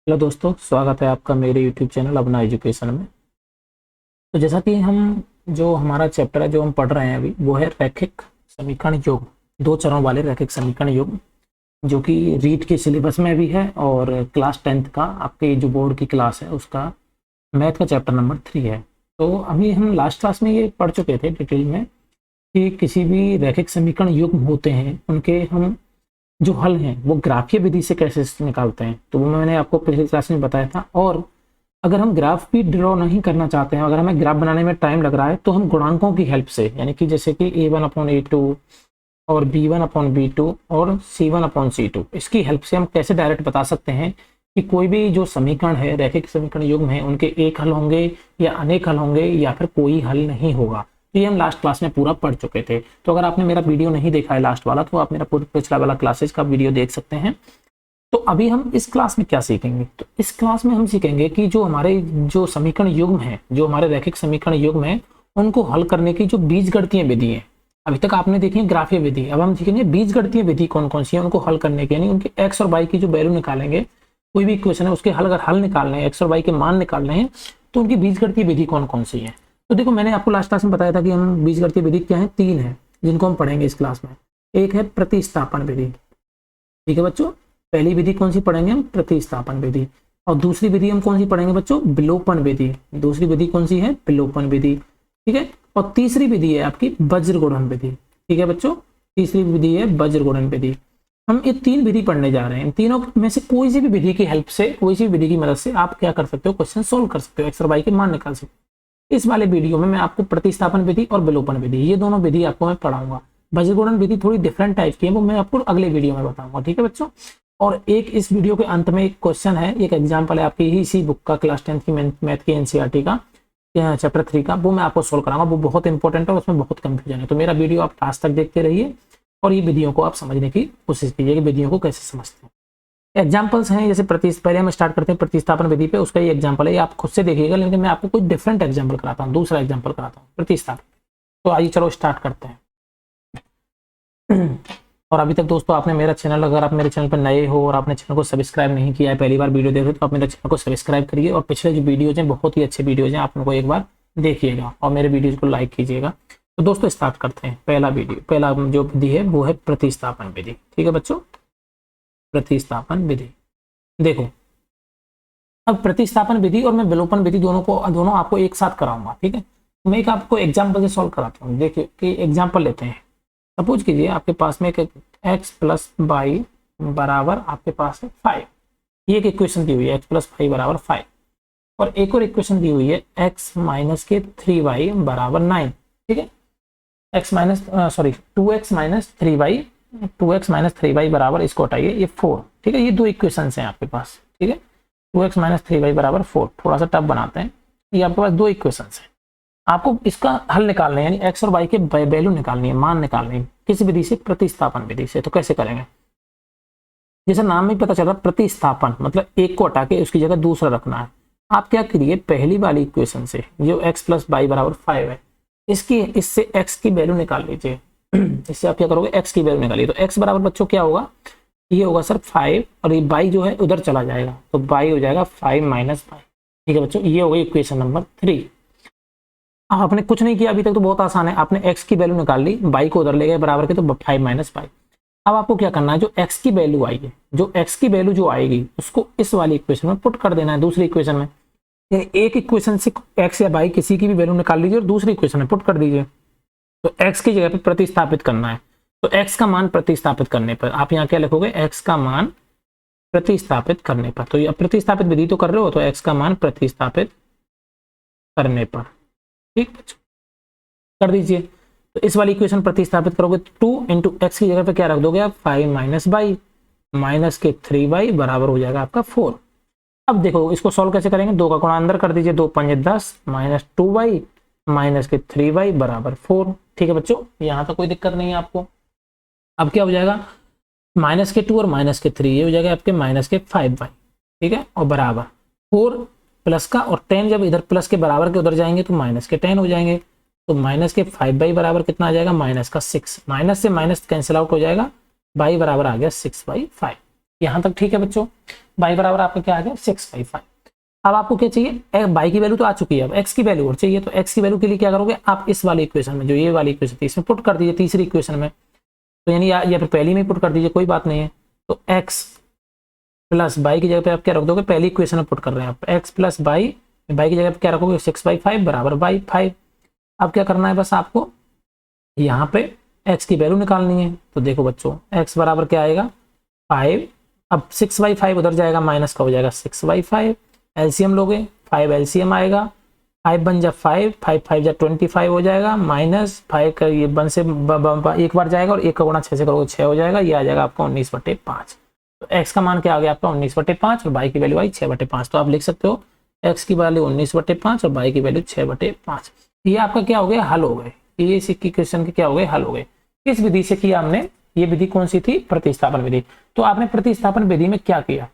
Hello दोस्तों, स्वागत है आपका मेरे यूट्यूब चैनल अपना एजुकेशन में। तो जैसा कि हम जो हमारा चैप्टर है जो हम पढ़ रहे हैं अभी वो है रैखिक समीकरण योग, दो चरणों वाले रैखिक समीकरण योग, जो कि रीट के सिलेबस में भी है और क्लास 10th का आपके जो बोर्ड की क्लास है उसका मैथ का चैप्टर नंबर 3 है। तो अभी हम लास्ट क्लास में ये पढ़ चुके थे डिटेल में कि किसी भी रैखिक समीकरण युग्म होते हैं उनके हम जो हल हैं वो ग्राफीय विधि से कैसे निकालते हैं, तो वो मैंने आपको पिछली क्लास में बताया था। और अगर हम ग्राफ भी ड्रॉ नहीं करना चाहते हैं, अगर हमें ग्राफ बनाने में टाइम लग रहा है, तो हम गुणांकों की हेल्प से, यानी कि जैसे कि a1/a2 और b1/b2 और c1/c2, इसकी हेल्प से हम कैसे डायरेक्ट बता सकते हैं कि कोई भी जो समीकरण है, रैखिक समीकरण युग्म है, उनके एक हल होंगे या अनेक हल होंगे या फिर कोई हल नहीं होगा। ये हम लास्ट क्लास में पूरा पढ़ चुके थे। तो अगर आपने मेरा वीडियो नहीं देखा है लास्ट वाला, तो आप मेरा पूरा पिछला वाला क्लासेस का वीडियो देख सकते हैं। तो अभी हम इस क्लास में क्या सीखेंगे, तो इस क्लास में हम सीखेंगे कि जो हमारे जो समीकरण युग्म है, जो हमारे रैखिक समीकरण युग्म है, उनको हल करने की जो बीजगणितीय विधि है, अभी तक आपने देखी है ग्राफीय विधि, अब हम सीखेंगे बीजगणितीय विधि कौन कौन सी है उनको हल करने की, यानी उनके एक्स और वाई की जो वैल्यू निकालेंगे, कोई भी इक्वेशन है उसके हल अगर हल निकालने हैं, एक्स और वाई के मान निकालने हैं, तो उनकी बीजगणितीय विधि कौन कौन सी है। तो देखो, मैंने आपको लास्ट क्लास में बताया था कि हम बीजगणितीय विधि क्या है, 3 है जिनको हम पढ़ेंगे इस क्लास में। एक है प्रतिस्थापन विधि, ठीक है बच्चों। पहली विधि कौन सी पढ़ेंगे हम, प्रतिस्थापन विधि। और दूसरी विधि हम कौन सी पढ़ेंगे बच्चों, विलोपन विधि। दूसरी विधि कौन सी है, विलोपन विधि, ठीक है। और तीसरी विधि है आपकी वज्र गुणन विधि, ठीक है बच्चों। तीसरी विधि है वज्र गुणन विधि। हम ये 3 विधि पढ़ने जा रहे हैं। इन तीनों में से कोई सी भी विधि की हेल्प से, कोई सी विधि की मदद से आप क्या कर सकते हो, क्वेश्चन सोल्व कर सकते हो, एक्स और वाई के मान निकाल सकते हो। इस वाले वीडियो में मैं आपको प्रतिस्थापन विधि और विलोपन विधि, ये दोनों विधि आपको मैं पढ़ाऊंगा। वज्र गुणन विधि थोड़ी डिफरेंट टाइप की है, वो मैं आपको अगले वीडियो में बताऊंगा, ठीक है बच्चों। और एक इस वीडियो के अंत में एक क्वेश्चन है, एक एग्जांपल है आपकी ही इसी बुक का, क्लास 10th की मैथ की एनसीईआरटी का चैप्टर 3 का, वो मैं आपको सोल्व कराऊंगा। वो बहुत इंपॉर्टेंट है, उसमें बहुत कंफ्यूजन है। तो मेरा वीडियो आप लास्ट तक देखते रहिए और ये विधियों को आप समझने की कोशिश कीजिए कि विधियों को कैसे समझते हैं। एग्जाम्पल्स हैं, जैसे पहले हम स्टार्ट करते हैं प्रतिस्थापन विधि पे, उसका ये एग्जाम्पल है, ये आप खुद से देखिएगा, लेकिन मैं आपको कोई डिफरेंट एग्जाम्पल कराता हूँ, दूसरा एग्जाम्पल कराता हूँ प्रतिस्थापन। तो आइए चलो स्टार्ट करते हैं। और अभी तक दोस्तों आपने मेरा चैनल, अगर आप मेरे चैनल पर नए हो और आपने चैनल को सब्सक्राइब नहीं किया है, पहली बार वीडियो देख रहे हो, तो आप मेरे चैनल को सब्सक्राइब करिए और पिछले जो वीडियोज हैं बहुत ही अच्छे वीडियोज हैं, आप उनको एक बार देखिएगा और मेरे वीडियोज को लाइक कीजिएगा। तो दोस्तों स्टार्ट करते हैं। पहला जो विधि है वो है प्रतिस्थापन विधि, ठीक है बच्चों। प्रतिस्थापन विधि, देखो अब प्रतिस्थापन विधि और मैं विलोपन विधि दोनों आपको एक साथ कराऊंगा, ठीक है। मैं एक आपको एग्जाम्पल से सॉल्व कराता हूँ। देखिए कि एग्जाम्पल लेते हैं। सपोज कीजिए आपके पास में एक x प्लस वाई बराबर आपके पास है 5, ये एक इक्वेशन दी हुई है, x प्लस वाई बराबर 5। और एक और इक्वेशन दी हुई है x माइनस के 3y बराबर 9, ठीक है। x minus 2x minus 3y, 2x minus 3y बराबर, इसको हटाइए, ये 4, ठीक है। ये दो इक्वेशन हैं आपके पास, ठीक है। 2x माइनस 3y बराबर 4, थोड़ा सा टफ बनाते हैं। ये आपके पास दो इक्वेशन हैं, आपको इसका हल निकालना है, यानी एक्स और वाई के वैल्यू निकालनी है, मान निकालनी है। किस विधि से, प्रतिस्थापन विधि से। तो कैसे करेंगे, जैसे नाम में पता चल रहा है प्रतिस्थापन मतलब एक को हटा के उसकी जगह दूसरा रखना है। आप क्या करिए, पहली वाली इक्वेशन से जो x प्लस वाई बराबर 5 है, इससे x की वैल्यू निकाल लीजिए। इससे आप क्या करोगे, x की वैल्यू निकालिए। तो x बराबर बच्चों क्या होगा, ये होगा सर 5, और ये y जो है उधर चला जाएगा, तो y हो जाएगा 5 माइनस 5, ठीक है बच्चों। ये हो गई इक्वेशन नंबर 3। आपने कुछ नहीं किया अभी तक, तो बहुत आसान है। आपने x की वैल्यू निकाल ली, y को उधर ले गए बराबर के, तो 5 माइनस 5। अब आपको क्या करना है, जो x की वैल्यू आई है, जो x की वैल्यू जो आएगी उसको इस वाली इक्वेशन में पुट कर देना है, दूसरी इक्वेशन में। एक इक्वेशन से x या y किसी की भी वैल्यू निकाल लीजिए और दूसरी इक्वेशन में पुट कर दीजिए। तो x की जगह पे प्रतिस्थापित करना है। तो x का मान प्रतिस्थापित करने पर आप यहाँ क्या लिखोगे, x का मान प्रतिस्थापित करने पर। तो ये प्रतिस्थापित विधि तो कर रहे हो, तो x का मान प्रतिस्थापित करने पर, ठीक कर दीजिए। तो इस वाली इक्वेशन प्रतिस्थापित करोगे, 2 इंटू एक्स की जगह पे क्या रख दोगे आप, 5 माइनस वाई, माइनस के 3y बराबर हो जाएगा आपका 4। अब देखो इसको सॉल्व कैसे करेंगे, 2 का गुणा अंदर कर दीजिए, 2 पंजे 10 माइनस 2y माइनस के 3y बराबर 4, ठीक है बच्चों। यहाँ तक कोई दिक्कत नहीं है आपको। अब क्या हो जाएगा, माइनस के 2 और माइनस के 3, ये हो जाएगा आपके माइनस के 5y, ठीक है। और बराबर 4 प्लस का और 10, जब इधर प्लस के बराबर के उधर जाएंगे तो माइनस के 10 हो जाएंगे। तो माइनस के 5y बराबर कितना आ जाएगा, माइनस का 6, माइनस से माइनस कैंसिल आउट हो जाएगा, y बराबर आ गया 6/5। यहाँ तक ठीक है बच्चों। बाई बराबर आपका क्या आ गया 6/5। अब आपको क्या चाहिए, बाई की वैल्यू तो आ चुकी है, अब एक्स की वैल्यू और चाहिए। तो एक्स की वैल्यू के लिए क्या करोगे आप, इस वाले इक्वेशन में, जो ये वाली इक्वेशन थी इसमें पुट कर दीजिए, तीसरी इक्वेशन में। तो यानी या फिर पहली में पुट कर दीजिए, कोई बात नहीं है। तो एक्स प्लस बाई की जगह पे आप क्या रख दोगे, पहली इक्वेशन में पुट कर रहे हैं आप, एक्स प्लस बाई की जगह पे क्या रखोगे 6/5 बराबर बाई 5। अब क्या करना है, बस आपको यहाँ पे x की वैल्यू निकालनी है। तो देखो बच्चों x बराबर क्या आएगा 5। अब 6/5 उधर जाएगा, माइनस का हो जाएगा 6/5। एलसीएम लोगे 5 एलसीएम आएगा, 5 बन जा 5, 5 5 जा 25 हो जाएगा, माइनस 5 का ये बन से एक बार जाएगा और 1 का गुणा 6 से करोगे 6 हो जाएगा, ये आ जाएगा आपका 19/5। तो x का मान क्या आ गया आपका 19/5 और y की वैल्यू आई 6/5। तो आप लिख सकते हो x की वैल्यू 19/5 और y की वैल्यू 6/5। ये आपका क्या हो गया, हल हो गए। ये इस इक्वेशन के क्या हो गए, हल हो गए। इस विधि से किया हमने, ये विधि कौन सी थी, प्रतिस्थापन विधि। तो आपने प्रतिस्थापन विधि में क्या किया,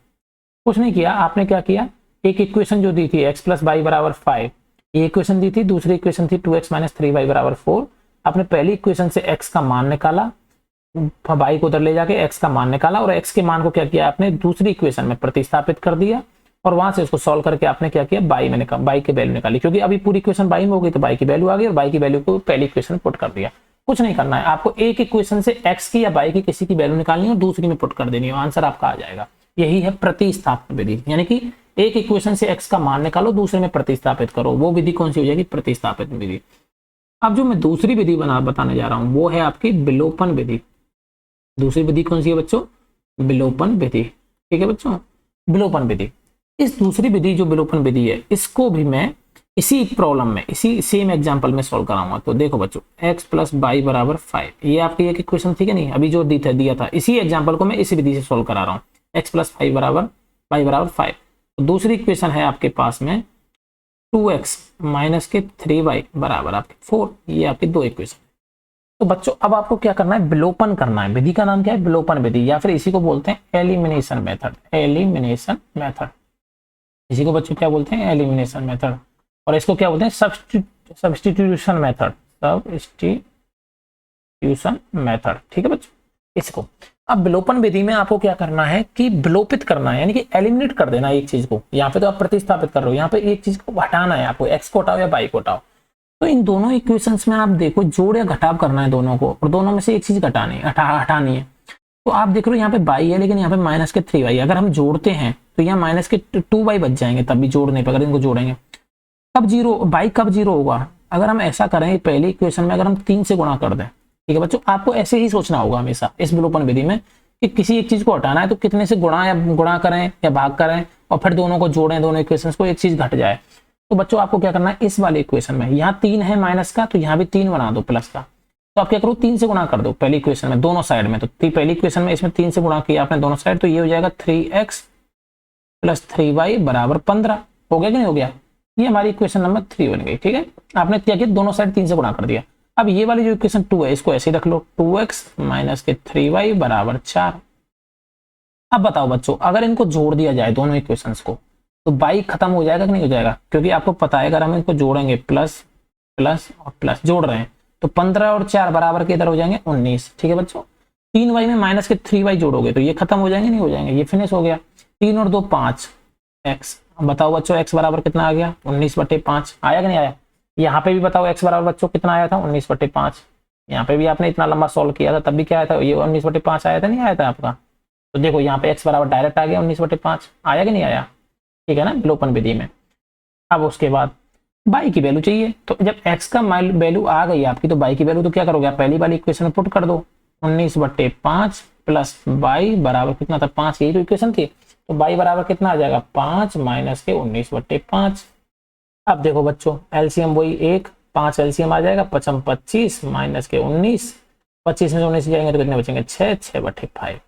कुछ नहीं किया। आपने क्या किया, एक इक्वेशन जो दी थी x प्लस बाई बराबर 5, ये इक्वेशन दी थी। दूसरी इक्वेशन थी 2x माइनस 3y बराबर 4। आपने पहली इक्वेशन से x का मान निकाला, y को उधर ले जाके x का मान निकाला और x के मान को क्या किया आपने दूसरी इक्वेशन में प्रतिस्थापित कर दिया और वहां से उसको सॉल्व करके आपने क्या किया, बाई की वैल्यू निकाली। क्योंकि अभी पूरी इक्वेशन बाई में हो गई तो बाई की वैल्यू आ गई और बाई की वैल्यू को पहली इक्वेशन में पुट कर दिया। कुछ नहीं करना है आपको, एक इक्वेशन से x की या बाई की किसी की वैल्यू निकालनी है और दूसरी में पुट कर देनी है, आंसर आपका आ जाएगा। यही है प्रतिस्थापन विधि, यानी कि एक इक्वेशन से x का मान निकालो, दूसरे में प्रतिस्थापित करो, वो विधि कौन सी हो जाएगी, प्रतिस्थापित विधि। अब जो मैं दूसरी विधि बताने जा रहा हूं वो है आपकी विलोपन विधि। दूसरी विधि कौन सी है बच्चों, विलोपन विधि। ठीक है बच्चों, विलोपन विधि। इस दूसरी विधि जो विलोपन विधि है, इसको भी मैं इसी प्रॉब्लम में, इसी सेम एग्जांपल में सॉल्व कराऊंगा। तो देखो बच्चों x प्लस बाई बराबर 5, ये आपकी एक इक्वेशन थी कि नहीं, अभी जो दिया था इसी एग्जांपल को मैं इसी विधि से सॉल्व करा रहा हूँ। x प्लस बाई बराबर 5। तो दूसरी इक्वेशन है आपके पास में 2x माइनस के 3y बराबर आपके 4, ये आपकी दो इक्वेशन। तो बच्चों अब आपको क्या करना है, विलोपन करना है। विधि का नाम क्या है, विलोपन विधि, या फिर इसी को बोलते हैं एलिमिनेशन मेथड। एलिमिनेशन मेथड, इसी को बच्चों क्या बोलते हैं, एलिमिनेशन मेथड। और इसको क्या बोलते हैं, सब्स्टिट्यूशन मेथड। सब्स्टिट्यूशन मेथड, ठीक है बच्चों इसको। अब विलोपन विधि में आपको क्या करना है कि विलोपित करना है, यानी कि एलिमिनेट कर देना है एक चीज को। यहाँ पे तो आप प्रतिस्थापित कर रहे हो, यहाँ पे एक चीज को हटाना है आपको, x को हटाओ या y को हटाओ। तो इन दोनों इक्वेशंस में आप देखो जोड़ या घटाव करना है दोनों को, और दोनों में से एक चीज हटानी है। तो आप देख रहे हो यहाँ पे बाई है लेकिन यहाँ पे माइनस के 3y, अगर हम जोड़ते हैं तो यहाँ माइनस के 2y बच जाएंगे, तब भी जोड़ने पर अगर इनको जोड़ेंगे। कब जीरो, बाई कब जीरो होगा, अगर हम ऐसा करें पहली इक्वेशन में अगर हम 3 से गुणा कर दें। ठीक है बच्चों, आपको ऐसे ही सोचना होगा हमेशा इस विलोपन विधि में कि किसी एक चीज को हटाना है तो कितने से गुणा करें या भाग करें और फिर दोनों को जोड़ें, दोनों इक्वेशंस को, एक चीज घट जाए। तो बच्चों आपको क्या करना है, इस वाले इक्वेशन में यहाँ 3 है माइनस का, तो यहाँ भी 3 बना दो प्लस का। तो आप क्या करो 3 से गुणा कर दो पहली इक्वेशन में दोनों साइड में। तो पहली इक्वेशन में इसमें 3 से गुणा किया आपने दोनों साइड, तो ये हो जाएगा 3x प्लस 3y बराबर 15। हो गया कि नहीं हो गया, ये हमारी इक्वेशन नंबर 3 बन गई। ठीक है, आपने क्या किया, दोनों साइड 3 से गुणा कर दिया। अब ये वाली जो इक्वेशन 2 है इसको ऐसे ही रख लो, 2x माइनस के 3y बराबर 4। अब बताओ बच्चों अगर इनको जोड़ दिया जाए दोनों इक्वेशंस को तो बाई खत्म हो जाएगा कि नहीं हो जाएगा, क्योंकि आपको पता है अगर हम इनको जोड़ेंगे प्लस प्लस और प्लस जोड़ रहे हैं तो 15 और 4 बराबर के इधर हो जाएंगे 19। ठीक है बच्चों, 3y में माइनस के 3y जोड़ोगे तो ये खत्म हो जाएंगे, नहीं हो जाएंगे, ये फिनिश हो गया। 3 और 2 5 x। बताओ बच्चों x बराबर कितना आ गया, 19/5 आया कि नहीं आया। यहाँ पे भी बताओ x बराबर बच्चों कितना आया था, 19/5। यहाँ पे भी आपने इतना लंबा सॉल्व किया था तब भी क्या आया था, ये 19/5 आया था, नहीं आया था आपका। तो देखो यहाँ पे x बराबर डायरेक्ट आ गया 19/5, आया कि नहीं आया। ठीक है ना, विलोपन विधि में। अब उसके बाद बाई की वैल्यू चाहिए, तो जब x का वैल्यू आ गई आपकी तो बाई की वैल्यू तो क्या करोगे आप पहली वाली इक्वेशन में पुट कर दो, 19/5 प्लस बाई बराबर कितना था 5, यही तो इक्वेशन थी। तो बाई बराबर कितना आ जाएगा 5 माइनस के 19/5। अब देखो बच्चों एलसीएम वही 1, 5 एलसीएम आ जाएगा, 5 25 माइनस के 19, 25 में से 19 जाएंगे तो कितने बचेंगे 6, 6/5।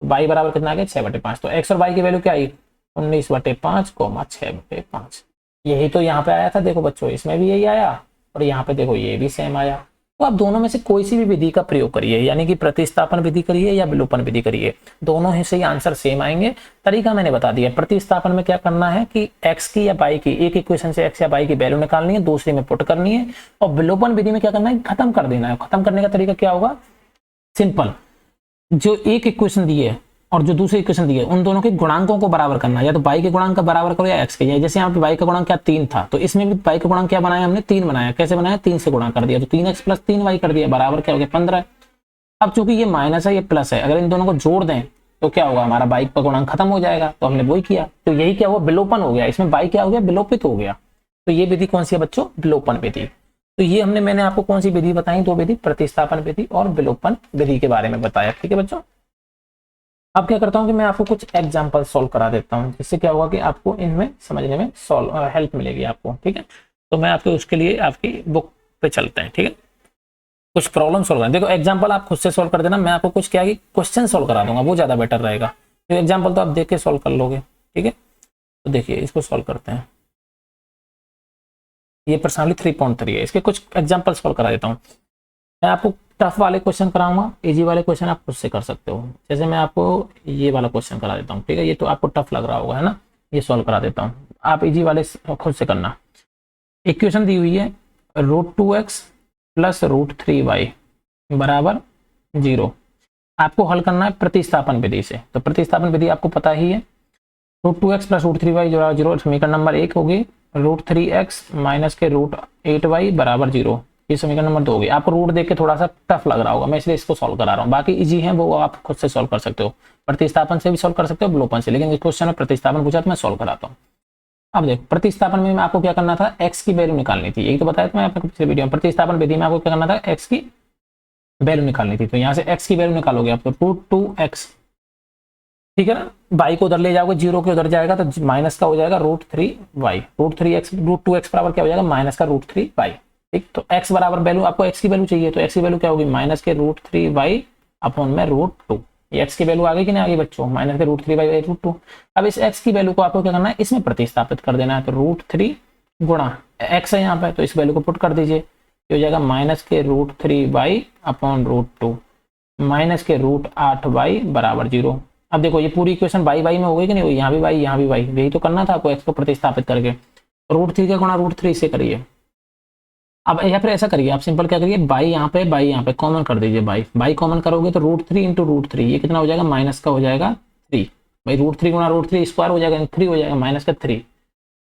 बाई बराबर कितना आ गया 6/5। तो x और y की वैल्यू क्या आई 19/5 6/5। यही तो यहाँ पे आया था, देखो बच्चों इसमें भी यही आया और यहाँ पे देखो ये भी सेम आया। तो आप दोनों में से कोई सी भी विधि का प्रयोग करिए, यानी कि प्रतिस्थापन विधि करिए या विलोपन विधि करिए, दोनों ही से ही आंसर सेम आएंगे। तरीका मैंने बता दिया। प्रतिस्थापन में क्या करना है कि x की या y की, एक इक्वेशन से x या y की वैल्यू निकालनी है, दूसरे में पुट करनी है। और विलोपन विधि में क्या करना है, खत्म कर देना है। खत्म करने का तरीका क्या होगा, सिंपल, जो एक इक्वेशन दी है और जो दूसरी इक्वेशन दी है उन दोनों के गुणांकों को बराबर करना है, या तो y के गुणांक का बराबर करो या x के। जैसे यहाँ पे y का गुणांक क्या 3 था, तो इसमें भी y का गुणांक क्या बनाया हमने 3 बनाया। कैसे बनाया, 3 से गुणा कर दिया, तो 3x + 3y कर दिया, बराबर क्या हो गया 15। अब चूंकि ये माइनस है ये प्लस है, अगर इन दोनों को जोड़ दें तो क्या होगा, हमारा y का गुणांक खत्म हो जाएगा। तो हमने वही किया, तो यही क्या हुआ, विलोपन हो गया। इसमें y क्या हो गया, विलोपित हो गया। तो ये विधि कौन सी है बच्चों, विलोपन विधि। तो ये मैंने आपको कौन सी विधि बताई, दो विधि, प्रतिस्थापन विधि और विलोपन विधि के बारे में बताया। ठीक है बच्चों, अब क्या करता हूँ कि मैं आपको कुछ एग्जाम्पल सॉल्व करा देता हूँ, जिससे क्या होगा कि आपको इनमें समझने में हेल्प मिलेगी आपको। ठीक है, तो मैं आपको उसके लिए आपकी बुक पे चलते हैं। ठीक है, कुछ प्रॉब्लम सॉल्व करें। देखो एग्जाम्पल आप खुद से सॉल्व कर देना, मैं आपको कुछ क्या क्वेश्चन सॉल्व करा दूंगा, वो ज्यादा बेटर रहेगा। तो एग्जाम्पल तो आप देख के सॉल्व कर लोगे। ठीक है, तो देखिए इसको सॉल्व करते हैं। ये पर्सनली 3.3 है, इसके कुछ एग्जाम्पल सॉल्व करा देता हूँ। मैं आपको टफ वाले क्वेश्चन कराऊंगा, इजी वाले क्वेश्चन आप खुद से कर सकते हो। जैसे मैं आपको ये वाला क्वेश्चन करा देता हूँ। ठीक है, ये तो आपको टफ लग रहा होगा, है ना, ये सॉल्व करा देता हूँ, आप इजी वाले खुद से करना। इक्वेशन दी हुई है √2x + √3y बराबर 0। आपको हल करना है प्रतिस्थापन विधि से। तो प्रतिस्थापन विधि आपको पता ही है, √2x + √3y 0। समीकरण नंबर 1 होगी √3x - के √8y बराबर 0। ये समीकरण नंबर 2 होगी। आपको रूट देख के थोड़ा सा टफ लग रहा होगा, मैं इसलिए इसको सॉल्व करा रहा हूँ। बाकी इजी है, वो आप खुद से सॉल्व कर सकते हो, प्रतिस्थापन से भी सॉल्व कर सकते हो, विलोपन से। लेकिन इस क्वेश्चन में प्रतिस्थापन पूछा तो मैं सॉल्व कराता हूँ। अब देखो प्रतिस्थापन में आपको क्या करना था, x की वैल्यू निकालनी थी। यही तो बताया था मैं आपको पिछले वीडियो में। प्रतिस्थापन विधि में आपको क्या करना था, x की वैल्यू निकालनी थी। तो यहाँ से x की वैल्यू निकालोगे आप, तो √2x, ठीक है ना, y को उधर ले जाओगे, 0 के उधर जाएगा तो माइनस का हो जाएगा √3y। √2x बराबर क्या हो जाएगा, माइनस का √3y। ठीक, तो x बराबर वैल्यू, आपको x की वैल्यू चाहिए, तो x की वैल्यू क्या होगी, माइनस के √3y अपॉन में √2। ये x की वैल्यू आ गई कि नहीं आ गई बच्चों, माइनस के √3y √2। अब इस x की वैल्यू को आपको क्या करना है, इसमें प्रतिस्थापित कर देना है। तो √3 गुणा x है यहाँ पे, तो इस वैल्यू को पुट कर दीजिए, ये हो जाएगा माइनस के √3y अपॉन √2 माइनस के √8y बराबर 0। अब देखो ये पूरी इक्वेशन y में हो गई कि नहीं हुई, यहाँ भी y यहाँ भी y, यही तो करना था आपको, x को प्रतिस्थापित करके। √3 का गुणा √3 से करिए। अब या फिर ऐसा करिए, आप सिंपल क्या करिए, बाई यहाँ पे कॉमन कर दीजिए। बाई कॉमन करोगे तो √3 × √3 ये कितना हो जाएगा, माइनस का हो जाएगा 3। भाई √3 गुणा √3 स्क्वायर हो जाएगा, 3 हो जाएगा, माइनस का 3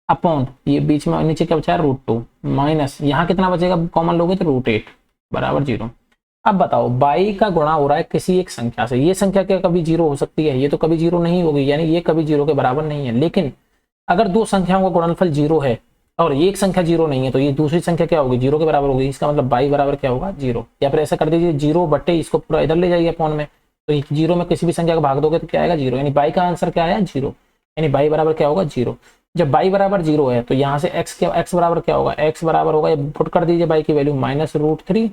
अपॉन ये बीच में नीचे क्या बचा है √2 माइनस यहाँ कितना बचेगा, कॉमन लोगे तो √8 बराबर 0। अब बताओ बाई का गुणा हो रहा है किसी एक संख्या से, ये संख्या क्या कभी 0 हो सकती है, ये तो कभी 0 नहीं होगी, यानी ये कभी 0 के बराबर नहीं है। लेकिन अगर दो संख्याओं का गुणनफल 0 है और एक संख्या 0 नहीं है, तो ये दूसरी संख्या क्या होगी, 0 के बराबर होगी। इसका मतलब बाई बराबर क्या होगा, 0। या फिर ऐसा कर दीजिए 0 बटे इसको पूरा इधर ले जाइए अपॉन में, तो 0 में किसी भी संख्या को भाग दोगे तो क्या आएगा 0, यानी बाई का आंसर क्या आया 0, यानी बाई बराबर क्या होगा 0। जब बाई बराबर 0 है तो यहाँ से x बराबर क्या होगा, x बराबर होगा, पुट कर दीजिए बाई की वैल्यू माइनस √3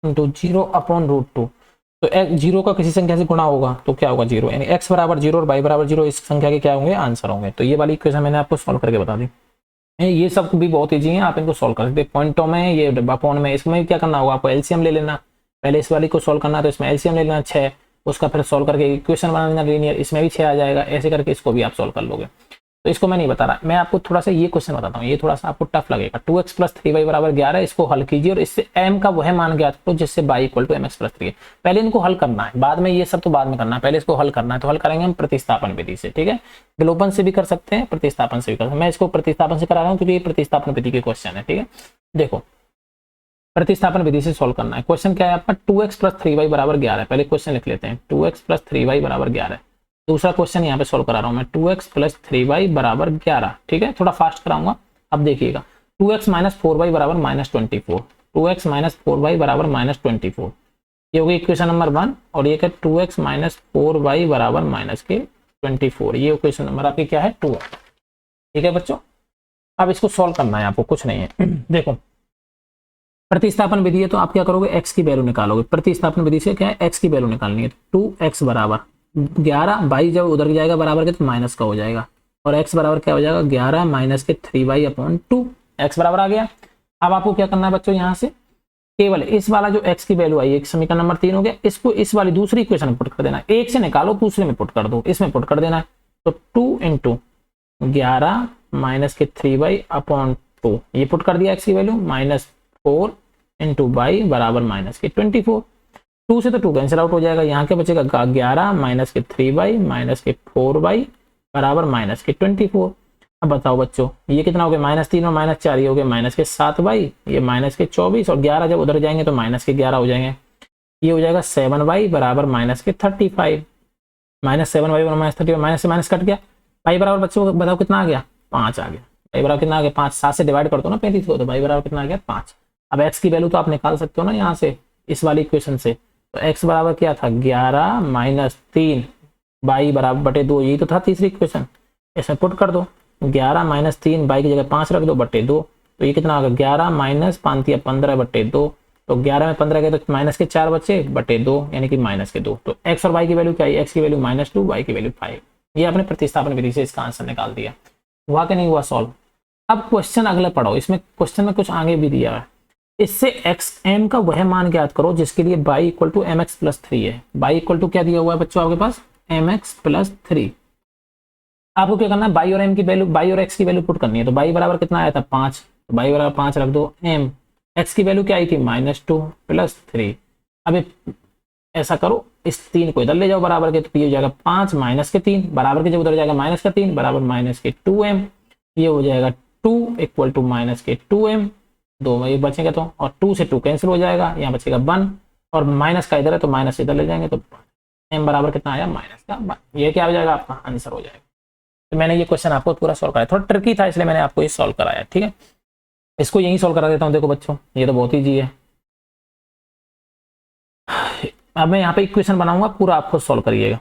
× 0 अपॉन √2। तो 0 का किसी संख्या से गुणा होगा तो क्या होगा 0, यानी x बराबर 0 और बाई बराबर 0 इस संख्या के क्या होंगे, आंसर होंगे। तो ये वाली इक्वेशन मैंने आपको सॉल्व करके बता दी। ये सब भी बहुत ईजी है, आप इनको सॉल्व कर सकते हैं पॉइंटों में, ये अपॉन में। इसमें क्या करना होगा, आपको एलसीएम ले लेना, पहले इस वाली को सॉल्व करना, तो इसमें एलसीएम ले लेना 6, उसका फिर सॉल्व करके इक्वेशन बना लेना लीनियर, इसमें भी 6 आ जाएगा, ऐसे करके इसको भी आप सॉल्व कर लोगे। तो इसको मैं नहीं बता रहा, मैं आपको थोड़ा सा ये क्वेश्चन बताता हूँ, ये थोड़ा सा आपको टफ लगेगा। 2x + 3y बराबर 11, इसको हल कीजिए और इससे m का वह मान ज्ञात करो जिससे y = mx + 3 है। पहले इनको हल करना है, बाद में ये सब तो बाद में करना है, पहले इसको हल करना है। तो हल करेंगे हम प्रतिस्थापन विधि से, ठीक है, विलोपन से भी कर सकते हैं, प्रतिस्थापन से भी कर सकते हैं। मैं इसको प्रतिस्थापन से करा रहा हूँ क्योंकि ये प्रतिस्थापन विधि के क्वेश्चन है। ठीक है, देखो प्रतिस्थापन विधि से सॉल्व करना है। क्वेश्चन क्या है आपका, 2x + 3y बराबर 11। पहले क्वेश्चन लिख लेते हैं, 2x + 3y बराबर 11। दूसरा क्वेश्चन यहाँ पे सॉल्व करा रहा हूँ मैं, 2x + 3y बराबर 11। ठीक है, थोड़ा फास्ट कराऊंगा। अब देखिएगा 2x - 4y बराबर -24, 2x - 4y बराबर -24, ये होगी इक्वेशन नंबर 1। और ये क्या, 2x - 4y बराबर -24, ये इक्वेशन नंबर आपकी क्या है 2 है। ठीक है बच्चों, अब इसको सॉल्व करना है आपको, कुछ नहीं है। देखो प्रतिस्थापन विधि है तो आप क्या करोगे, x की वैल्यू निकालोगे। प्रतिस्थापन विधि से क्या है, x की वैल्यू निकालनी है। 2x बराबर 11, बाई जब उधर जाएगा बराबर के तो माइनस का हो जाएगा, और x बराबर क्या हो जाएगा 11 माइनस के 3y अपॉन 2, x बराबर आ गया। अब आपको क्या करना है बच्चों, यहाँ से केवल इस वाला जो x की वैल्यू आई, एक समीकरण नंबर 3 हो गया, इसको इस वाली दूसरी इक्वेशन में पुट कर देना है। एक से निकालो दूसरे में पुट कर दो, इसमें पुट कर देना है। तो 2 × 11 माइनस के 3y अपॉन 2, ये पुट कर दिया x की वैल्यू, -4 × y बराबर -24। 2 से तो 2 कैंसिल आउट हो जाएगा, यहाँ क्या बचेगा 11 माइनस के 3y माइनस के 4y बराबर माइनस के 24। अब बताओ बच्चों ये कितना हो गया -3 और -4, ये हो गया माइनस के 7y, ये माइनस के 24 और 11 जब उधर जाएंगे तो माइनस के 11 हो जाएंगे, ये हो जाएगा 7y बराबर माइनस के 35। -7y बराबर -35, माइनस से माइनस कट गया, y बराबर बच्चों बताओ कितना आ गया 5 आ गया। y बराबर कितना आ गया 5, 7 से डिवाइड कर दो ना 35 को, तो y बराबर कितना आ गया 5। अब x की वैल्यू तो आप निकाल सकते हो ना यहाँ से इस वाली इक्वेशन से, तो x बराबर क्या था 11 माइनस 3 y बराबर बटे 2, यही तो था तीसरी इक्वेशन, इसमें पुट कर दो 11 माइनस 3 y की जगह 5 रख दो बटे 2, तो ये कितना होगा 11 माइनस 5 या 15 बटे 2, तो 11 में 15 गए तो माइनस के 4 बचे बटे 2 यानी कि माइनस के 2। तो x और y की वैल्यू क्या है, x की वैल्यू -2, y की वैल्यू 5। ये आपने प्रतिस्थापन विधि से इसका आंसर निकाल दिया। हुआ कि नहीं हुआ सॉल्व। अब क्वेश्चन अगले पढ़ो, इसमें क्वेश्चन में कुछ आगे भी दिया है, इससे xm का वह मान ज्ञात करो जिसके लिए y equal to mx plus 3 है। y इक्वल टू क्या दिया हुआ है बच्चों आपके पास mx प्लस 3। आपको क्या करना है y और m की वैल्यू, y और x की वैल्यू पुट करनी है, तो y बराबर कितना आया था 5, तो y बराबर 5 रख दो, m x की वैल्यू क्या आई थी -2 प्लस 3। अब ऐसा करो इस 3 को इधर ले जाओ बराबर के, तो ये हो जाएगा 5 माइनस के 3 बराबर के, जब उधर जाएगा माइनस का 3 बराबर माइनस के 2m, ये हो जाएगा 2 इक्वल टू माइनस के 2m, 2 में ये बचेगा तो, और 2 से 2 कैंसिल हो जाएगा, यहाँ बचेगा 1 और माइनस का इधर है तो माइनस इधर ले जाएंगे, तो m बराबर कितना आया -1। ये क्या हो जाएगा आपका आंसर हो जाएगा। तो मैंने ये क्वेश्चन आपको पूरा सॉल्व कराया, थोड़ा ट्रिकी था इसलिए मैंने आपको ये सॉल्व कराया, ठीक है। इसको यही सॉल्व करा देता हूँ, देखो बच्चों ये तो बहुत ईजी है। अब मैं यहाँ पे इक्वेशन बनाऊंगा, पूरा आप खुद सॉल्व करिएगा।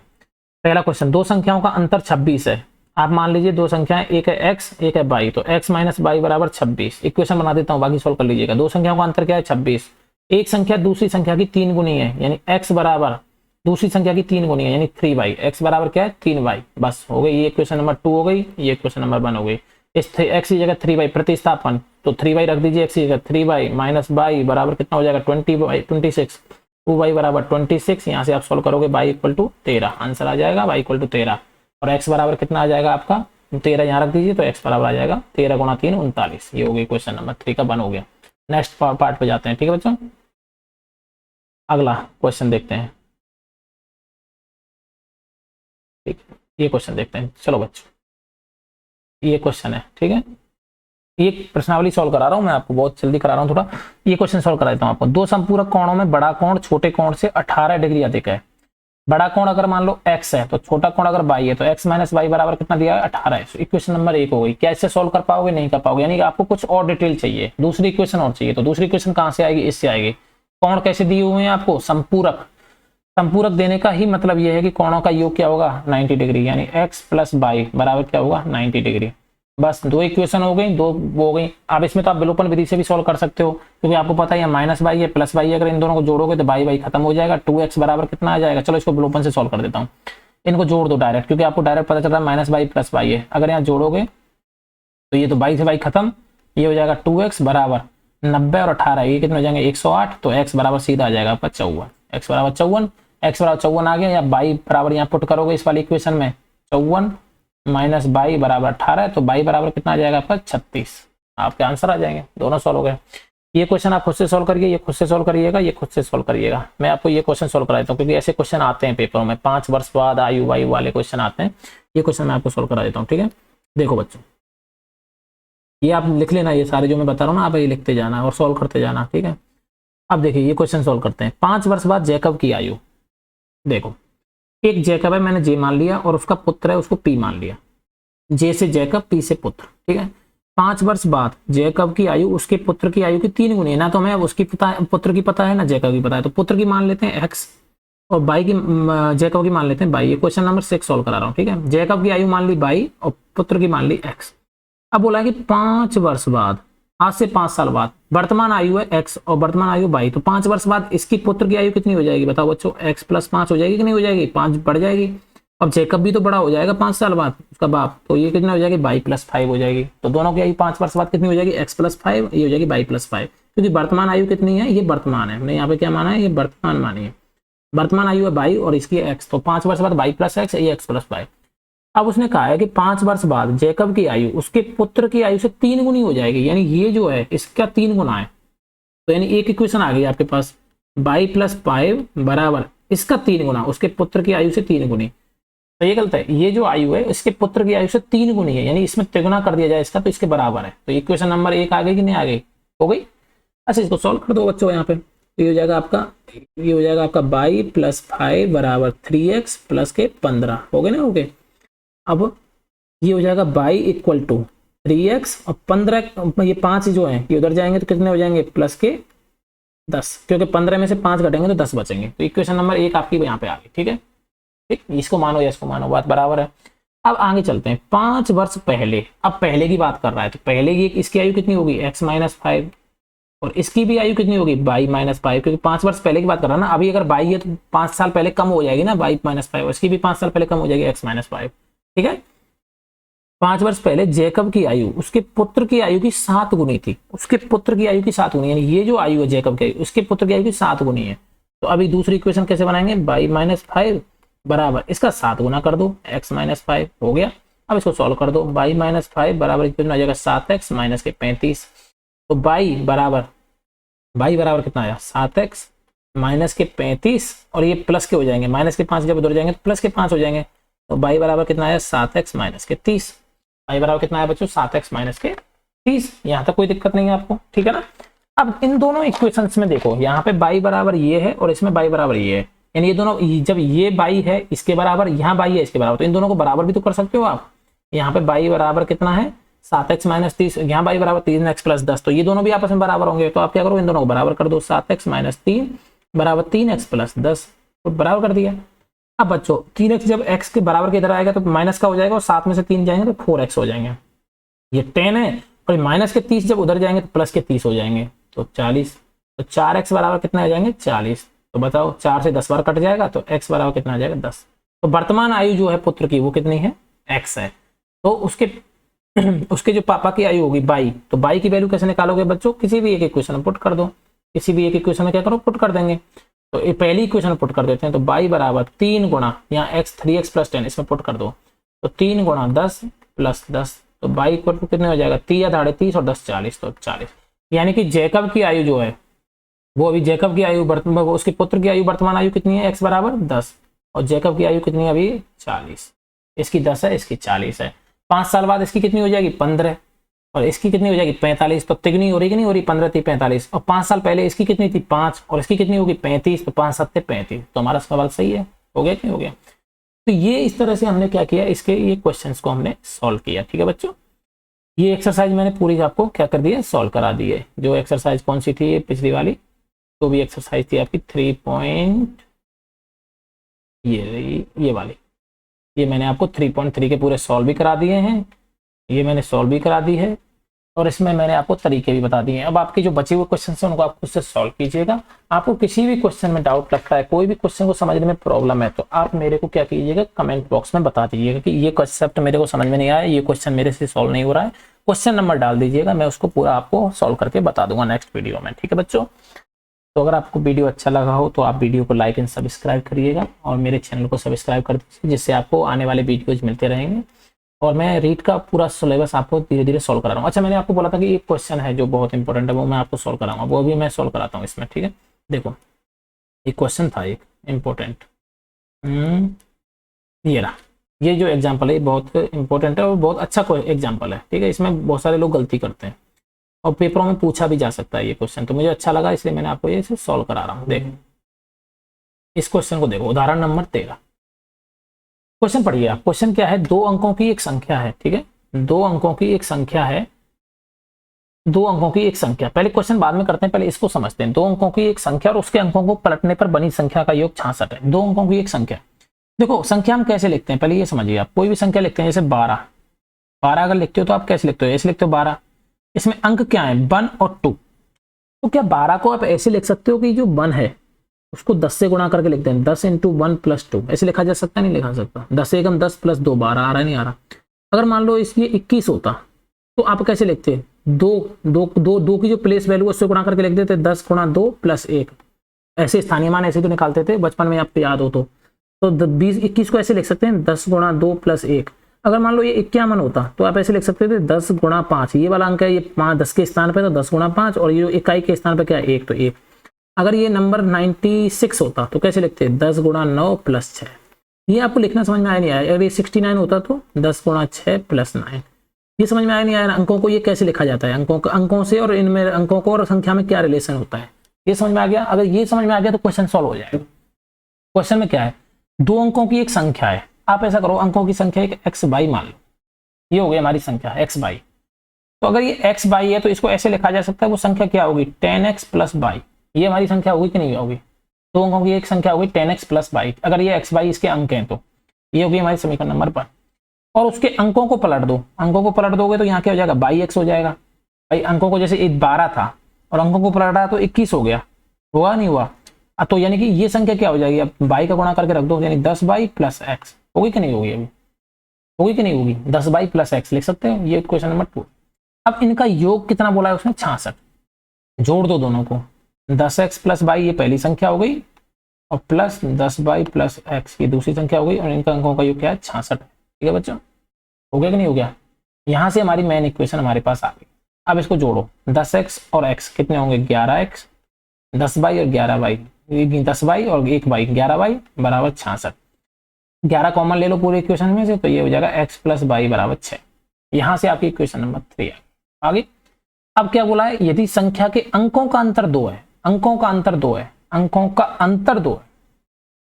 पहला क्वेश्चन, दो संख्याओं का अंतर 26 है। आप मान लीजिए दो संख्याएं, एक है x एक है y, तो x माइनस y बराबर 26। इक्वेशन बना देता हूँ, बाकी सॉल्व कर लीजिएगा। दो संख्याओं का अंतर क्या है 26, एक संख्या दूसरी संख्या की 3 गुनी है, यानी x बराबर दूसरी संख्या की 3 गुनी है यानी 3y, x बराबर क्या है 3y। बस हो गई, ये इक्वेशन नंबर 2 हो गई, ये इक्वेशन नंबर 1 हो गई। इस x की जगह 3y प्रतिस्थापन, तो 3y रख दीजिए, x की जगह 3y माइनस y बराबर कितना हो जाएगा 26, 2y बराबर 26। यहाँ से आप सोल्व करोगे y इक्वल टू 13, आंसर आ जाएगा y इक्वल टू 13, और x बराबर कितना आ जाएगा आपका 13 यहाँ रख दीजिए, तो x बराबर आ जाएगा 13 गुणा 3 39। ये हो गई क्वेश्चन नंबर 3 का 1 हो गया। नेक्स्ट पार्ट पे जाते हैं, ठीक है बच्चों। अगला क्वेश्चन देखते हैं, ठीक है, ये क्वेश्चन देखते हैं। चलो बच्चों ये क्वेश्चन है, ठीक है, ये प्रश्नावली सॉल्व करा रहा हूं मैं आपको, बहुत जल्दी करा रहा हूं थोड़ा। ये क्वेश्चन सॉल्व करा देता हूं आपको। दो संपूरक कोणों में बड़ा कोण छोटे कोण से 18 डिग्री अधिक है। बड़ा कोण अगर मान लो x है, तो छोटा कोण अगर y है, तो x माइनस वाई बराबर कितना दिया है 18 है। इक्वेशन नंबर 1 हो गई। क्या इससे सॉल्व कर पाओगे, नहीं कर पाओगे, यानी कि आपको कुछ और डिटेल चाहिए, दूसरी इक्वेशन और चाहिए। तो दूसरी इक्वेशन कहां से आएगी, इससे आएगी। कोण कैसे दिए हुए हैं आपको, संपूरक। संपूरक देने का ही मतलब यह है कि कोणों का योग क्या होगा 90 डिग्री, यानी x प्लस वाई बराबर क्या होगा 90 डिग्री। बस दो इक्वेशन हो गई, दो वो हो गई। अब इसमें तो आप विलोपन विधि से भी सॉल्व कर सकते हो, क्योंकि आपको पता है माइनस वाई है प्लस वाई है, अगर इन दोनों को जोड़ोगे तो बाई खत्म हो जाएगा। 2x बराबर कितना आ जाएगा, चलो इसको विलोपन से सॉल्व कर देता हूँ। इनको जोड़ दो डायरेक्ट, क्योंकि आपको डायरेक्ट पता चल रहा है माइनस वाई प्लस वाई है। अगर यहाँ जोड़ोगे तो ये तो बाई से बाई खत्म, ये हो जाएगा 2x बराबर 90 और 18 ये कितने हो जाएंगे 108, तो x बराबर सीधा आ जाएगा आपका 54। x बराबर 54, x बराबर 54 आ गया, या बाई बराबर यहाँ पुट करोगे इस वाली इक्वेशन में 54 माइनस बाई बराबर 18, तो बाई बराबर कितना आ जाएगा आपका 36। आपके आंसर आ जाएंगे, दोनों सॉल्व हो गए। ये क्वेश्चन आप खुद से सॉल्व करिए, ये खुद से सॉल्व करिएगा, ये खुद से सॉल्व करिएगा। मैं आपको ये क्वेश्चन सॉल्व करा देता हूँ, क्योंकि ऐसे क्वेश्चन आते हैं पेपरों में, 5 वर्ष बाद आयु वायु वाले क्वेश्चन आते हैं। ये क्वेश्चन मैं आपको सॉल्व करा देता हूँ, ठीक है। देखो बच्चों ये आप लिख लेना, ये सारे जो मैं बता रहा हूँ ना आप ये लिखते जाना और सॉल्व करते जाना, ठीक है। अब देखिए ये क्वेश्चन सॉल्व करते हैं। 5 वर्ष बाद जैकब की आयु, देखो एक जैकब है, मैंने जे मान लिया, और उसका पुत्र है उसको पी मान लिया। जे से जैकब, पी से पुत्र, ठीक है। 5 वर्ष बाद जैकब की आयु उसके पुत्र की आयु की 3 गुनी है ना, तो हमें उसकी पुत्र की पता है ना जैकब की पता है, तो पुत्र की मान लेते हैं x और बाई की जैकब की मान लेते हैं बाई। ये क्वेश्चन नंबर 6 सॉल्व करा रहा हूँ, ठीक है। जैकब की आयु मान ली बाई और पुत्र की मान ली x। अब बोला कि 5 वर्ष बाद, आज से 5 साल बाद, वर्तमान आयु है x और वर्तमान आयु बाई, तो 5 वर्ष बाद इसकी पुत्र की आयु कितनी हो जाएगी बताओ बच्चों, x प्लस 5 हो जाएगी कि नहीं हो जाएगी, 5 बढ़ जाएगी। अब जैकब भी तो बड़ा हो जाएगा 5 साल बाद उसका बाप, तो ये कितना हो जाएगी बाई प्लस 5 हो जाएगी। तो दोनों की आयु 5 वर्ष बाद कितनी हो जाएगी x प्लस 5, ये हो जाएगी बाई प्लस 5, क्योंकि वर्तमान आयु कितनी है, ये वर्तमान है, हमने यहाँ पे क्या माना है, ये वर्तमान मानी है। वर्तमान आयु है बाई और इसकी x, तो 5 वर्ष बाद बाई प्लस x, ये x प्लस 5। अब उसने कहा है कि 5 वर्ष बाद जैकब की आयु उसके पुत्र की आयु से 3 गुनी हो जाएगी, यानी ये जो है इसका 3 गुना है। तो यानी एक इक्वेशन आ गई आपके पास, बाई प्लस 5 बराबर इसका 3 गुना, उसके पुत्र की आयु से 3 गुनी। तो ये गलत है, ये जो आयु है इसके पुत्र की आयु से 3 गुनी है, यानी इसमें त्रिगुना कर दिया जाए इसका तो इसके बराबर है। तो इक्वेशन नंबर 1 आ गई कि नहीं आ गई? हो गई। अच्छा इसको सॉल्व कर दो बच्चों, यहाँ पे तो ये हो जाएगा आपका बाई प्लस 5 बराबर 3x प्लस के 15 हो गए ना, हो गए। अब ये हो जाएगा बाई इक्वल टू 3x और 15, ये 5 जो है ये उधर जाएंगे तो कितने हो जाएंगे? प्लस के 10, क्योंकि 15 में से 5 घटेंगे तो 10 बचेंगे। तो इक्वेशन नंबर 1 आपकी यहाँ पे आ गई, ठीक है। ठीक, इसको मानो या इसको मानो, बात बराबर है। अब आगे चलते हैं 5 वर्ष पहले, अब पहले की बात कर रहा है तो पहले की इसकी आयु कितनी होगी? x माइनस 5 और इसकी भी आयु कितनी होगी? बाई माइनस 5, क्योंकि 5 वर्ष पहले की बात कर रहा है ना। अभी अगर बाई है तो 5 साल पहले कम हो जाएगी ना बाई माइनस 5, और इसकी भी 5 साल पहले कम हो जाएगी x माइनस 5, ठीक है। 5 वर्ष पहले जैकब की आयु उसके पुत्र की आयु की 7 गुनी थी, उसके पुत्र की आयु की 7 गुनी, यानी ये जो आयु है जैकब की आयु उसके पुत्र की आयु की 7 गुनी है। तो अभी दूसरी इक्वेशन कैसे बनाएंगे? बाई माइनस 5 बराबर इसका 7 गुना कर दो, x माइनस 5 हो गया। अब इसको सॉल्व कर दो, बाई माइनस 5 बराबर इक्वेशन आ जाएगा 7x माइनस के 35। तो बाई बराबर कितना आया? 7x माइनस के 35, और ये प्लस के हो जाएंगे, माइनस के 5 जब उधर जाएंगे तो प्लस के 5 हो जाएंगे। तो बाई बराबर कितना आया? 7x माइनस के 30। बाई बराबर कितना आया बच्चों? 7x माइनस के 30। यहाँ तक कोई दिक्कत नहीं है आपको, ठीक है ना। अब इन दोनों इक्वेशंस में देखो, यहाँ पे बाई बराबर ये है और इसमें बाई बराबर ये है, यानी ये दोनों, जब ये बाई है इसके बराबर, यहाँ बाई है इसके बराबर, तो इन दोनों को बराबर भी तो कर सकते हो आप। यहाँ पे बाई बराबर कितना है? 7x माइनस 30, यहाँ बाई बराबर 3x प्लस 10, तो ये दोनों भी आपस में बराबर होंगे। तो आप क्या करो, इन दोनों को बराबर कर दो, 7x माइनस 3 बराबर 3x प्लस 10, तो बराबर कर दिया। अब बच्चों 3x जब x के बराबर के इधर आएगा तो माइनस का हो जाएगा, और 7 में से 3 जाएंगे तो 4x हो जाएंगे। ये 10 है, और माइनस के 30 जब उधर जाएंगे तो प्लस के 30 हो जाएंगे, तो 40। तो 4x बराबर कितना आ जाएंगे? 40। तो बताओ 4 से 10 बार कट जाएगा तो x बराबर कितना आ जाएगा? 10। तो वर्तमान आयु जो है पुत्र की वो कितनी है? x है। तो उसके जो पापा की आयु होगी बाई, तो बाई की वैल्यू कैसे निकालोगे बच्चों? किसी भी एक इक्वेशन में पुट कर दो, किसी भी एक इक्वेशन में क्या करो, पुट कर देंगे। तो ये पहली इक्वेशन में पुट कर देते हैं, तो बाई बराबर 3 गुणा यहाँ x 3x प्लस 10 इसमें पुट कर दो, तो 3 गुणा 10 प्लस 10, तो बाई इक्वल टू कितने हो जाएगा? 3 या 30 और 10 40, तो 40। यानी कि जैकब की आयु जो है वो अभी जैकब की आयु उसके पुत्र की आयु वर्तमान आयु कितनी है? x बराबर 10, और जैकब की आयु कितनी है अभी? 40। इसकी 10 है, इसकी 40 है। 5 साल बाद इसकी कितनी हो जाएगी? 15, और इसकी कितनी हो जाएगी? 45। तो तिगुनी हो रही कि नहीं हो रही? 15 थी 45, और 5 साल पहले इसकी कितनी थी? 5, और इसकी कितनी होगी? 35। तो 5 7 35। तो हमारा सवाल सही है, हो गया कि नहीं हो गया? तो ये इस तरह से हमने क्या किया, इसके ये क्वेश्चंस को हमने सॉल्व किया, ठीक है बच्चों। ये एक्सरसाइज मैंने पूरी आपको क्या कर दी है? सॉल्व करा दी है। जो एक्सरसाइज कौन सी थी? ये पिछली वाली तो भी एक्सरसाइज थी आपकी 3 पॉइंट, ये वाली, ये मैंने आपको 3.3 के पूरे सॉल्व भी करा दिए हैं, ये मैंने सॉल्व भी करा दी है, और इसमें मैंने आपको तरीके भी बता दिए हैं। अब आपके जो बचे हुए क्वेश्चन हैं उनको आप खुद से सॉल्व कीजिएगा। आपको किसी भी क्वेश्चन में डाउट लगता है, कोई भी क्वेश्चन को समझने में प्रॉब्लम है, तो आप मेरे को क्या कीजिएगा, कमेंट बॉक्स में बता दीजिएगा कि ये कॉन्सेप्ट मेरे को समझ में नहीं आया, ये क्वेश्चन मेरे से सॉल्व नहीं हो रहा है। क्वेश्चन नंबर डाल दीजिएगा, मैं उसको पूरा आपको सॉल्व करके बता दूंगा नेक्स्ट वीडियो में, ठीक है बच्चों। तो अगर आपको वीडियो अच्छा लगा हो तो आप वीडियो को लाइक एंड सब्सक्राइब करिएगा, और मेरे चैनल को सब्सक्राइब कर दीजिए, जिससे आपको आने वाले वीडियोज मिलते रहेंगे। और मैं रीड का पूरा सिलेबस आपको धीरे धीरे सॉल्व करा रहा हूँ। अच्छा, मैंने आपको बोला था कि एक क्वेश्चन है जो बहुत इंपॉर्टेंट है, वो मैं आपको सॉल्व कराऊंगा, वो भी मैं सॉल्व कराता हूँ इसमें, ठीक है। देखो एक क्वेश्चन था एक इम्पोर्टेंट, ये रहा, ये जो एग्जाम्पल है बहुत इंपॉर्टेंट है और बहुत अच्छा एग्जाम्पल है, ठीक है। इसमें बहुत सारे लोग गलती करते हैं और पेपरों में पूछा भी जा सकता है ये क्वेश्चन, तो मुझे अच्छा लगा इसलिए मैंने आपको ये सॉल्व करा रहा हूँ। देखो इस क्वेश्चन को देखो, उदाहरण नंबर 13। क्वेश्चन पढ़िए आप। क्वेश्चन क्या है? 2 अंकों की एक संख्या है, ठीक है, 2 अंकों की एक संख्या है, 2 अंकों की एक संख्या। पहले क्वेश्चन बाद में करते हैं, पहले इसको समझते हैं। 2 अंकों की एक संख्या और उसके अंकों को पलटने पर बनी संख्या का योग 66 है। 2 अंकों की एक संख्या, देखो संख्या हम कैसे लिखते हैं पहले ये समझिए आप। कोई भी संख्या लिखते हैं, जैसे 12 अगर लिखते हो तो आप कैसे लिखते हो? ऐसे लिखते हो 12। इसमें अंक क्या है? 1 और 2। तो क्या 12 को आप ऐसे लिख सकते हो कि जो 1 है उसको 10 से गुणा करके लिखते हैं, 10 × 1 + 2, ऐसे लिखा जा सकता है? नहीं लिखा सकता। 10 × 10 + 2 12 आ रहा है, नहीं आ रहा। अगर मान लो इसलिए 21 होता तो आप कैसे लिखते? 2 की जो प्लेस वैल्यू उससे गुणा करके लिख देते 10 × 2 + 1। ऐसे स्थानीय मान ऐसे तो निकालते थे बचपन में, आपको याद हो तो 21 को ऐसे लिख सकते हैं 10 × 2 + 1। अगर मान लो ये 51 होता तो आप ऐसे लिख सकते थे 10 × 5। ये वाला अंक है, ये 10 के स्थान पे तो 10 × 5, और ये इकाई के स्थान पे क्या है? 1, तो 1। अगर ये नंबर 96 होता तो कैसे लिखते? 10 गुणा 9 प्लस 6। ये आपको लिखना समझ में आया नहीं आया? अगर ये 69 होता तो 10 गुणा 6 प्लस 9। ये समझ में आया नहीं आया? अंकों को ये कैसे लिखा जाता है, अंकों से, और इनमें अंकों को और संख्या में क्या रिलेशन होता है, ये समझ में आ गया? अगर ये समझ में आ गया तो क्वेश्चन सॉल्व हो जाएगा। क्वेश्चन में क्या है? 2 अंकों की एक संख्या है। आप ऐसा करो, अंकों की संख्या एक x बाई मान लो, ये हो गई हमारी संख्या x बाई। तो अगर ये x बाई है तो इसको ऐसे लिखा जा सकता है, वो संख्या क्या होगी? 10x plus by. ये हमारी संख्या होगी कि नहीं होगी? 2 अंकों की एक संख्या होगी 10x प्लस बाई। अगर ये x बाई इसके अंक हैं तो ये होगी हमारी समीकरण नंबर 1। और उसके अंकों को पलट दो, अंकों को पलट दोगे तो यहाँ क्या हो जाएगा? बाई x हो जाएगा। भाई अंकों को जैसे 12 था और अंकों को पलटा तो 21 हो गया, हुआ नहीं हुआ? तो यानी कि ये संख्या क्या हो जाएगी? अब बाई का गुणा करके रख दो, यानी 10 बाई प्लस एक्स। होगी कि नहीं होगी? अभी होगी कि नहीं होगी? 10 बाई प्लस एक्स लिख सकते हो। ये क्वेश्चन नंबर 2। अब इनका योग कितना बोला है उसने? 66। जोड़ दो दोनों को, 10x प्लस बाई ये पहली संख्या हो गई, और प्लस 10 बाई प्लस एक्स ये दूसरी संख्या हो गई, और इनका अंकों का योग क्या है? 66। ठीक है बच्चों, हो गया कि नहीं हो गया? यहां से हमारी मेन इक्वेशन हमारे पास आ गई। अब इसको जोड़ो, 10x और x कितने होंगे? 11x, 10 बाई और 11 बाई, 10 बाई और 1 बाई 11 बाई बराबर 66। 11 कॉमन ले लो पूरे इक्वेशन में से, तो ये हो जाएगा x प्लस बाई बराबर 6। यहां से आपकी इक्वेशन नंबर 3 आ गई। अब क्या बोला है? यदि संख्या के अंकों का अंतर 2 है, अंकों का अंतर 2 है, अंकों का अंतर 2 है,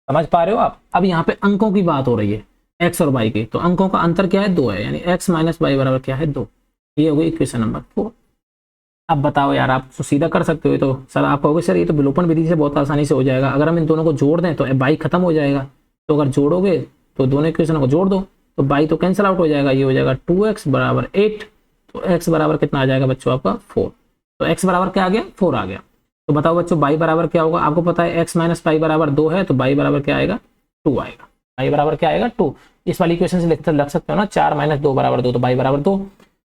समझ पा रहे हो आप? अब यहाँ पे अंकों की बात हो रही है, x और y की, तो अंकों का अंतर क्या है? 2 है, यानी x माइनस बाई बराबर क्या है? 2। ये हो गई इक्वेशन नंबर 4। अब बताओ यार, आप तो सीधा कर सकते हो। तो सर आप कहोगे सर ये तो विलोपन विधि से बहुत आसानी से हो जाएगा, अगर हम इन दोनों को जोड़ दें तो बाई खत्म हो जाएगा। तो अगर जोड़ोगे तो दोनों इक्वेशन को जोड़ दो तो बाई तो कैंसिल आउट हो जाएगा, ये हो जाएगा 2x बराबर 8। तो x बराबर कितना आ जाएगा बच्चों? आपका 4। तो x बराबर क्या आ गया? 4 आ गया। तो बताओ बच्चों बाई बराबर क्या होगा? आपको पता है x माइनस बाई बराबर 2 है, तो बाई बराबर क्या आएगा? 2 आएगा। बाई बराबर क्या आएगा? 2। इस वाली इक्वेशन से लग सकते हो ना, 4 माइनस 2 बराबर 2, तो बाई बराबर 2।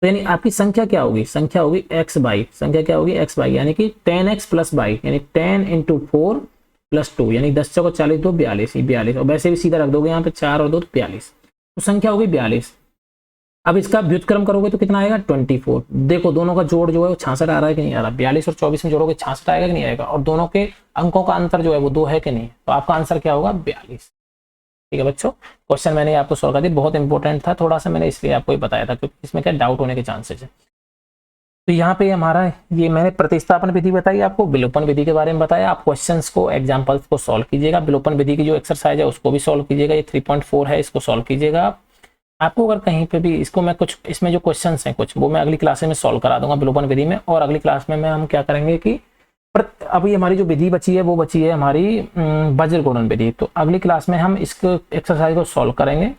तो यानी आपकी संख्या क्या होगी? संख्या होगी x बाई। संख्या क्या होगी? x बाई, यानी कि 10x प्लस बाई, यानी 10 इंटू 4 प्लस 2, यानी 10 चौको 40, 2 42, 42। और वैसे भी सीधा रख दोगे यहाँ पे 4 और 2 तो 42। तो संख्या होगी 42। अब इसका व्युत्क्रम करोगे तो कितना आएगा? 24। देखो दोनों का जोड़ जो है वो 66 आ रहा है कि नहीं आ रहा? 42 और 24 में जोड़ोगे 66 आएगा कि नहीं आएगा? और दोनों के अंकों का अंतर जो है वो 2 है कि नहीं? तो आपका आंसर क्या होगा? 42। ठीक है बच्चों, क्वेश्चन मैंने आपको सॉल्व कर दिया, बहुत इंपॉर्टेंट था थोड़ा सा, मैंने इसलिए आपको बताया था क्योंकि इसमें क्या डाउट होने के चांसेस है। तो यहाँ पे हमारा ये मैंने प्रतिस्थापन विधि बताई, आपको विलोपन विधि के बारे में बताया। आप क्वेश्चंस को, एग्जांपल्स को सॉल्व कीजिएगा। विलोपन विधि की जो एक्सरसाइज है उसको भी सॉल्व कीजिएगा। ये 3.4 है, इसको सॉल्व कीजिएगा। आपको अगर कहीं पे भी इसको मैं कुछ इसमें जो क्वेश्चंस हैं कुछ वो मैं अगली क्लास में सॉल्व करा दूंगा विलोपन विधि में। और अगली क्लास में हम क्या करेंगे कि अभी हमारी जो विधि बची है वो बची है हमारी वज्र गुणन विधि। तो अगली क्लास में हम इसको एक्सरसाइज को सॉल्व करेंगे,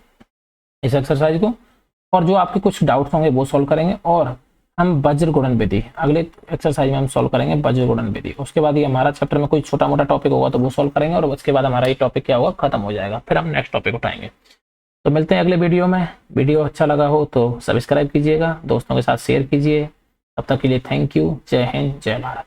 इस एक्सरसाइज को, और जो आपके कुछ डाउट्स होंगे वो सॉल्व करेंगे। और हम वज्र गुणन विधि अगले एक्सरसाइज में हम सॉल्व करेंगे, वज्र गुणन विधि। उसके बाद ये हमारा चैप्टर में कोई छोटा मोटा टॉपिक होगा तो वो सॉल्व करेंगे, और उसके बाद हमारा ये टॉपिक क्या होगा? खत्म हो जाएगा। फिर हम नेक्स्ट टॉपिक उठाएंगे। तो मिलते हैं अगले वीडियो में। वीडियो अच्छा लगा हो तो सब्सक्राइब कीजिएगा, दोस्तों के साथ शेयर कीजिए। तब तक के लिए थैंक यू। जय हिंद, जय भारत।